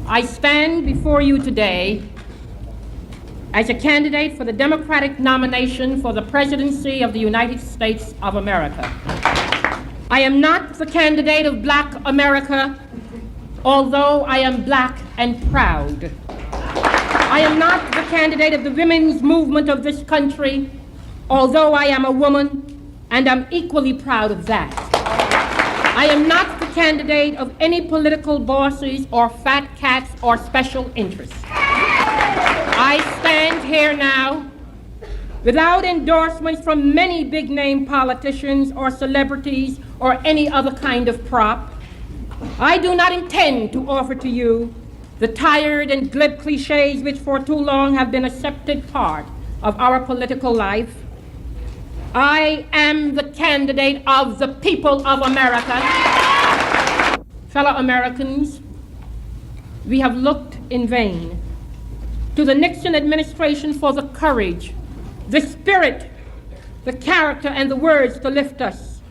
I stand before you today as a candidate for the Democratic nomination for the presidency of the United States of America. I am not the candidate of Black America, although I am Black and proud. I am not the candidate of the women's movement of this country, although I am a woman and I'm equally proud of that. I am not the candidate of any political bosses or fat cats or special interests. I stand here now without endorsements from many big-name politicians or celebrities or any other kind of prop. I do not intend to offer to you the tired and glib cliches which for too long have been an accepted part of our political life. I am the candidate of the people of America. Fellow Americans, we have looked in vain to the Nixon administration for the courage, the spirit, the character, and the words to lift us,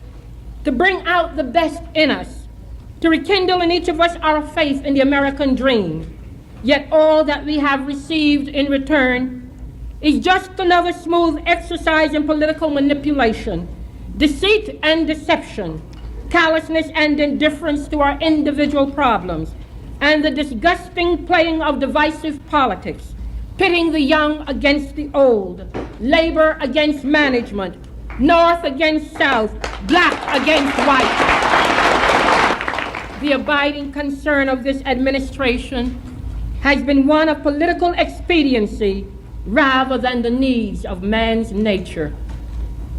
to bring out the best in us, to rekindle in each of us our faith in the American dream. Yet all that we have received in return is just another smooth exercise in political manipulation, deceit and deception, callousness and indifference to our individual problems, and the disgusting playing of divisive politics, pitting the young against the old, labor against management, North against South, black against white. The abiding concern of this administration has been one of political expediency rather than the needs of man's nature.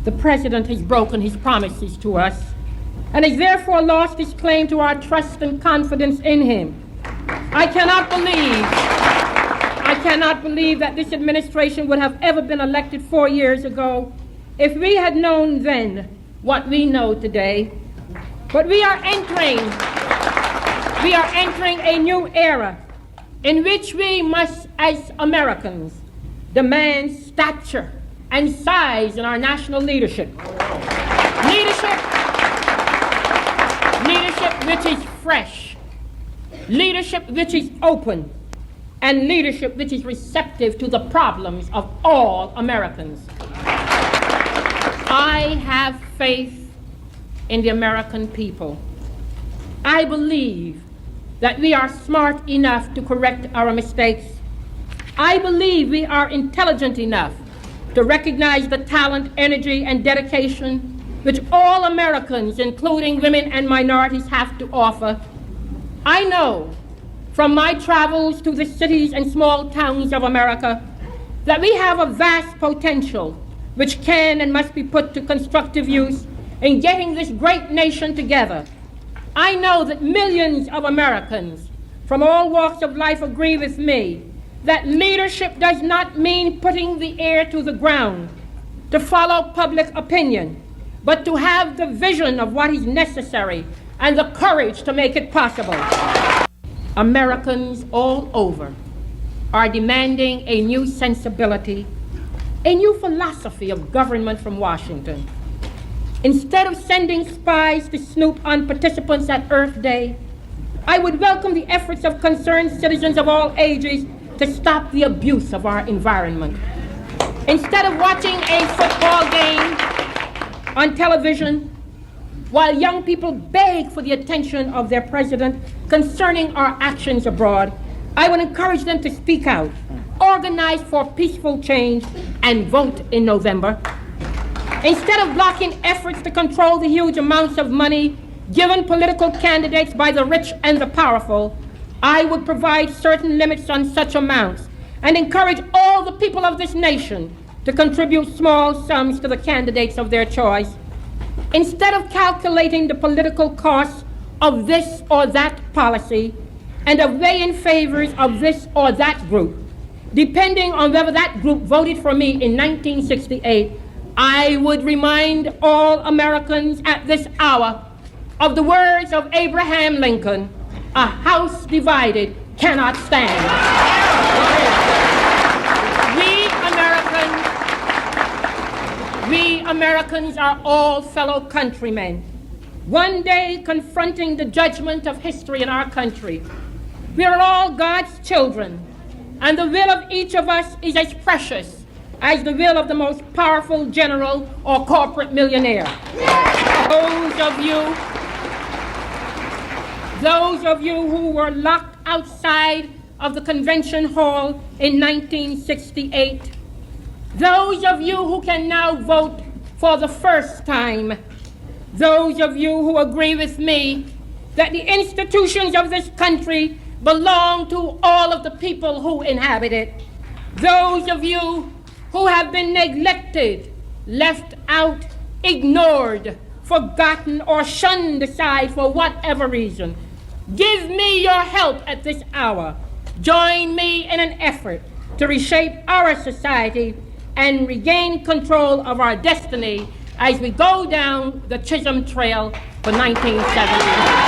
The president has broken his promises to us and has therefore lost his claim to our trust and confidence in him. I cannot believe that this administration would have ever been elected 4 years ago if we had known then what we know today. But we are entering a new era in which we must, as Americans, demand stature and size in our national leadership. Leadership which is fresh, leadership which is open, and leadership which is receptive to the problems of all Americans. I have faith in the American people. I believe that we are smart enough to correct our mistakes. I believe we are intelligent enough to recognize the talent, energy, and dedication which all Americans, including women and minorities, have to offer. I know from my travels to the cities and small towns of America that we have a vast potential which can and must be put to constructive use in getting this great nation together. I know that millions of Americans from all walks of life agree with me that leadership does not mean putting the ear to the ground to follow public opinion, but to have the vision of what is necessary and the courage to make it possible. Americans all over are demanding a new sensibility, a new philosophy of government from Washington. Instead of sending spies to snoop on participants at Earth Day, I would welcome the efforts of concerned citizens of all ages to stop the abuse of our environment. Instead of watching a football game on television while young people beg for the attention of their president concerning our actions abroad, I would encourage them to speak out, organize for peaceful change, and vote in November. Instead of blocking efforts to control the huge amounts of money given political candidates by the rich and the powerful, I would provide certain limits on such amounts and encourage all the people of this nation to contribute small sums to the candidates of their choice. Instead of calculating the political costs of this or that policy and of weighing favors of this or that group, depending on whether that group voted for me in 1968, I would remind all Americans at this hour of the words of Abraham Lincoln, "A house divided cannot stand." We Americans are all fellow countrymen, one day confronting the judgment of history in our country. We are all God's children, and the will of each of us is as precious as the will of the most powerful general or corporate millionaire. Those of you who were locked outside of the convention hall in 1968, those of you who can now vote for the first time, those of you who agree with me that the institutions of this country belong to all of the people who inhabit it, those of you who have been neglected, left out, ignored, forgotten, or shunned aside for whatever reason, give me your help at this hour. Join me in an effort to reshape our society and regain control of our destiny as we go down the Chisholm Trail for 1970.